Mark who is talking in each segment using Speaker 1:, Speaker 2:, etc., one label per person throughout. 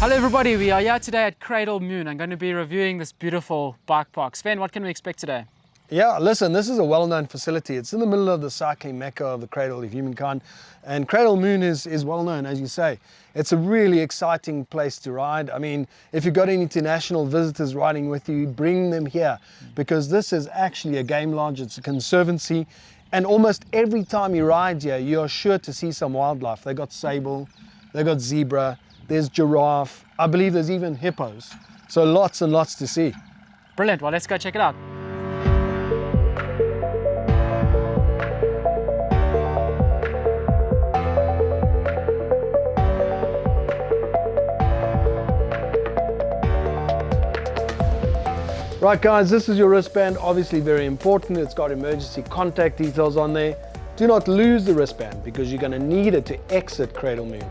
Speaker 1: Hello everybody, we are here today at Cradle Moon. I'm going to be reviewing this beautiful bike park. Sven, what can we expect today?
Speaker 2: Yeah, listen, this is a well-known facility. It's in the middle of the cycling mecca of the cradle of humankind. And Cradle Moon is well-known, as you say. It's a really exciting place to ride. I mean, if you've got any international visitors riding with you, bring them here, because this is actually a game lodge. It's a conservancy. And almost every time you ride here, you're sure to see some wildlife. They got sable, they got zebra, there's giraffe. I believe there's even hippos. So lots and lots to see.
Speaker 1: Brilliant, well let's go check it out.
Speaker 2: Right guys, this is your wristband, obviously very important. It's got emergency contact details on there. Do not lose the wristband because you're going to need it to exit Cradle Moon.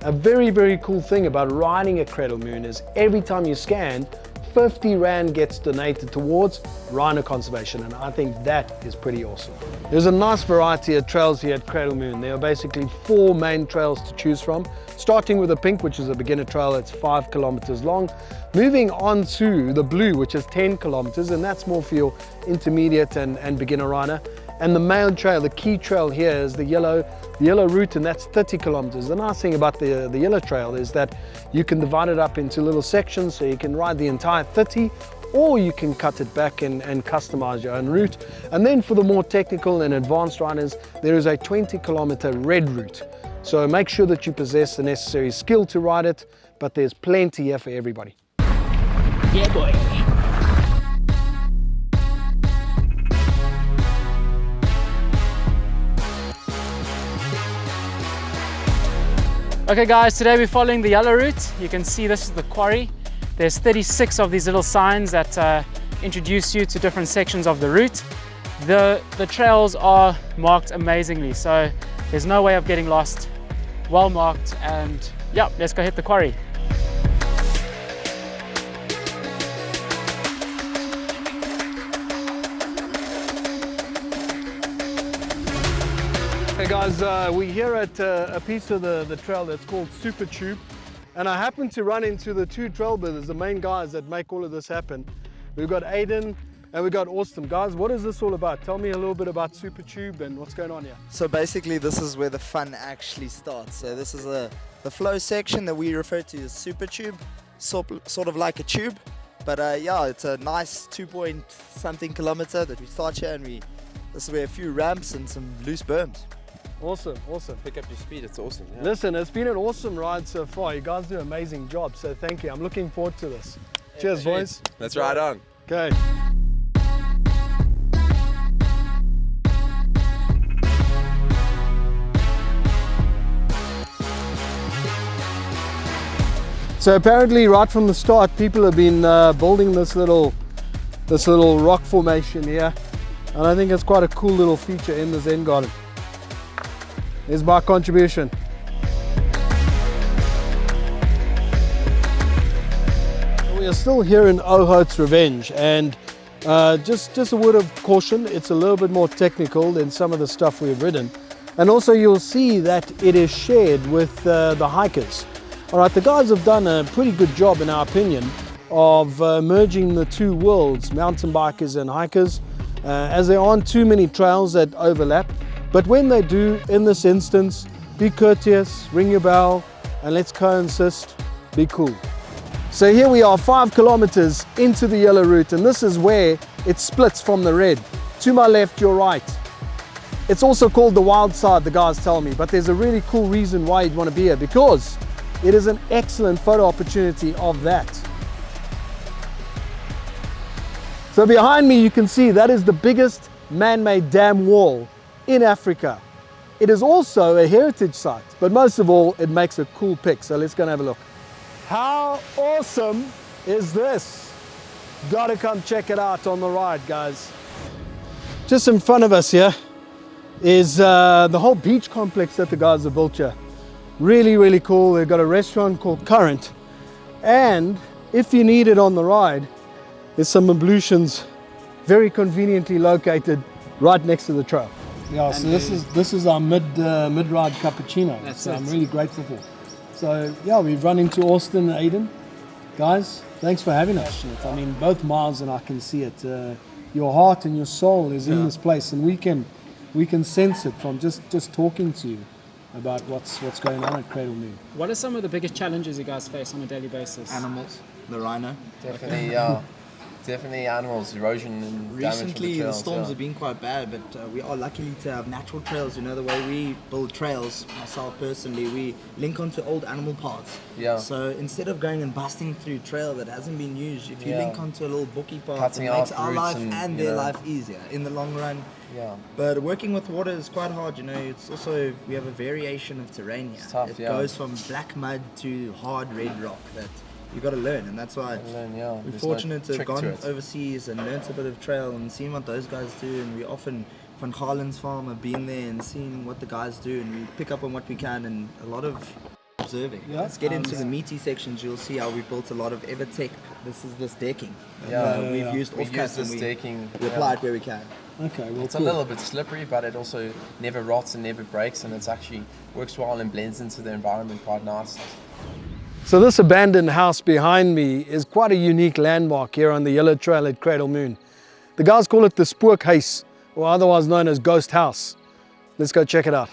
Speaker 2: A very, very cool thing about riding at Cradle Moon is every time you scan, 50 Rand gets donated towards rhino conservation, and I think that is pretty awesome. There's a nice variety of trails here at Cradle Moon. There are basically 4 main trails to choose from, starting with the pink, which is a beginner trail that's 5 kilometers long, moving on to the blue, which is 10 kilometers, and that's more for your intermediate and beginner rider. And the main trail, the key trail here, is the yellow route, and that's 30 kilometers. The nice thing about the yellow trail is that you can divide it up into little sections, so you can ride the entire 30, or you can cut it back and customize your own route. And then for the more technical and advanced riders, there is a 20-kilometer red route. So make sure that you possess the necessary skill to ride it, but there's plenty here for everybody.
Speaker 1: Yeah boy. Okay guys, today we're following the yellow route. You can see this is the quarry. There's 36 of these little signs that introduce you to different sections of the route. The trails are marked amazingly, so there's no way of getting lost. Well marked, and yeah, let's go hit the quarry.
Speaker 2: Hey guys, we're here at a piece of the trail that's called Super Tube, and I happened to run into the 2 trail builders, the main guys that make all of this happen. We've got Aiden and we've got Austin. Guys, what is this all about? Tell me a little bit about Super Tube and what's going on here.
Speaker 3: So basically this is where the fun actually starts. So this is the flow section that we refer to as Super Tube, sort of like a tube, but yeah, it's a nice 2-point-something kilometer that we start here, and this is where a few ramps and some loose berms.
Speaker 2: Awesome, awesome.
Speaker 4: Pick up your speed, it's awesome. Yeah.
Speaker 2: Listen, it's been an awesome ride so far. You guys do an amazing job, so thank you. I'm looking forward to this. Cheers, boys.
Speaker 4: Let's ride on.
Speaker 2: Okay. So apparently right from the start, people have been building this little rock formation here, and I think it's quite a cool little feature in the Zen garden. Here's my contribution. We are still here in Ohot's Revenge, and just a word of caution, it's a little bit more technical than some of the stuff we've ridden. And also you'll see that it is shared with the hikers. All right, the guys have done a pretty good job, in our opinion, of merging the 2 worlds, mountain bikers and hikers, as there aren't too many trails that overlap. But when they do, in this instance, be courteous, ring your bell, and let's coexist, be cool. So here we are, 5 kilometers into the yellow route, and this is where it splits from the red. To my left, your right. It's also called the wild side, the guys tell me, but there's a really cool reason why you'd want to be here, because it is an excellent photo opportunity of that. So behind me, you can see that is the biggest man-made dam wall in Africa. It is also a heritage site, but most of all, it makes a cool pic. So let's go and have a look. How awesome is this? Gotta come check it out on the ride, guys. Just in front of us here is the whole beach complex that the guys have built here. Really, really cool. They've got a restaurant called Current, and if you need it on the ride, there's some ablutions very conveniently located right next to the trail. Yeah, so this is our mid-ride cappuccino.
Speaker 1: That's
Speaker 2: so
Speaker 1: it.
Speaker 2: I'm really grateful for. So yeah, we've run into Austin and Aiden. Guys, thanks for having us. I mean, both Miles and I can see it. Your heart and your soul is in this place, and we can sense it from just talking to you about what's going on at Cradle Moon.
Speaker 1: What are some of the biggest challenges you guys face on a daily basis?
Speaker 3: Animals, the rhino.
Speaker 4: Definitely, definitely animals, erosion and damage from
Speaker 3: Recently,
Speaker 4: the
Speaker 3: the
Speaker 4: trails.
Speaker 3: storms have been quite bad, but we are lucky to have natural trails. You know, the way we build trails, myself personally, we link onto old animal paths.
Speaker 4: Yeah.
Speaker 3: So instead of going and busting through trail that hasn't been used, if you
Speaker 4: Yeah.
Speaker 3: link onto a little bookie path,
Speaker 4: Cutting
Speaker 3: it makes
Speaker 4: out
Speaker 3: our
Speaker 4: roots
Speaker 3: life
Speaker 4: and,
Speaker 3: and
Speaker 4: you
Speaker 3: their
Speaker 4: know.
Speaker 3: life easier in the long run.
Speaker 4: Yeah.
Speaker 3: But working with water is quite hard, you know. It's also, we have a variation of terrain here.
Speaker 4: It's tough,
Speaker 3: it
Speaker 4: yeah.
Speaker 3: goes from black mud to hard red rock that you got to learn, and that's why we're
Speaker 4: There's
Speaker 3: fortunate
Speaker 4: no
Speaker 3: to have
Speaker 4: trick to
Speaker 3: gone
Speaker 4: it.
Speaker 3: overseas and learnt a bit of trail and seen what those guys do. And we often, Van Galen's farm, have been there and seen what the guys do, and we pick up on what we can, and a lot of observing.
Speaker 2: Yeah.
Speaker 3: Let's get into the meaty sections. You'll see how we built a lot of Evertech. This is this decking.
Speaker 4: Yeah.
Speaker 3: We've used
Speaker 4: We
Speaker 3: offcuts
Speaker 4: use
Speaker 3: and
Speaker 4: this
Speaker 3: we
Speaker 4: decking.
Speaker 3: apply it where we can.
Speaker 2: Okay, well,
Speaker 4: It's
Speaker 2: cool.
Speaker 4: a little bit slippery, but it also never rots and never breaks, and it's actually works well and blends into the environment quite nice.
Speaker 2: So this abandoned house behind me is quite a unique landmark here on the Yellow Trail at Cradle Moon. The guys call it the Spookhuis, or otherwise known as Ghost House. Let's go check it out.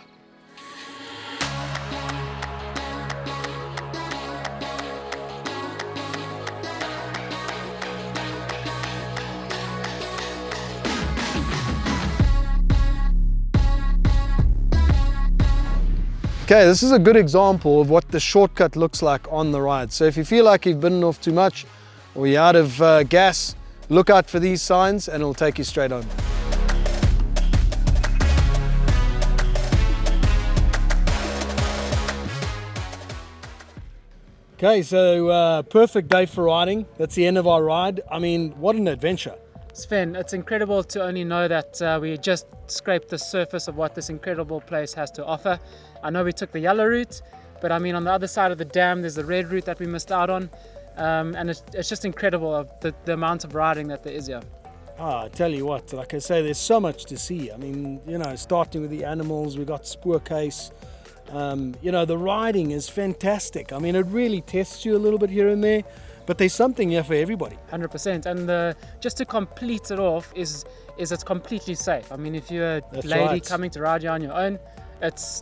Speaker 2: Okay, this is a good example of what the shortcut looks like on the ride. So if you feel like you've bitten off too much or you're out of gas, look out for these signs and it'll take you straight home. Okay, so perfect day for riding. That's the end of our ride. I mean, what an adventure.
Speaker 1: Sven, it's incredible to only know that we just scraped the surface of what this incredible place has to offer. I know we took the yellow route, but I mean on the other side of the dam there's the red route that we missed out on, and it's just incredible of the amount of riding that there is here.
Speaker 2: I tell you what, like I say, there's so much to see. I mean, you know, starting with the animals, we got Spookhuis. You know, the riding is fantastic. I mean, it really tests you a little bit here and there, but there's something here for everybody.
Speaker 1: 100%, and just to complete it off is it's completely safe. I mean, if you're a
Speaker 2: That's
Speaker 1: lady
Speaker 2: right.
Speaker 1: coming to ride here on your own, it's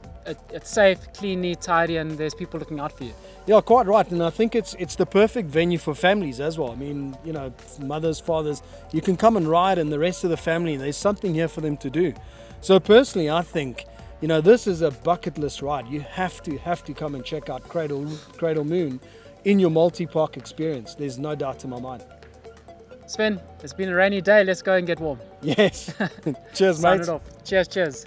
Speaker 1: safe, clean, neat, tidy, and there's people looking out for you.
Speaker 2: Yeah, quite right. And I think it's the perfect venue for families as well. I mean, you know, mothers, fathers, you can come and ride, and the rest of the family, there's something here for them to do. So personally, I think, you know, this is a bucket list ride. You have to come and check out Cradle Moon in your multi-park experience. There's no doubt in my mind.
Speaker 1: Sven, it's been a rainy day. Let's go and get warm.
Speaker 2: Yes. Cheers,
Speaker 1: Sign
Speaker 2: mate.
Speaker 1: it off. Cheers, cheers.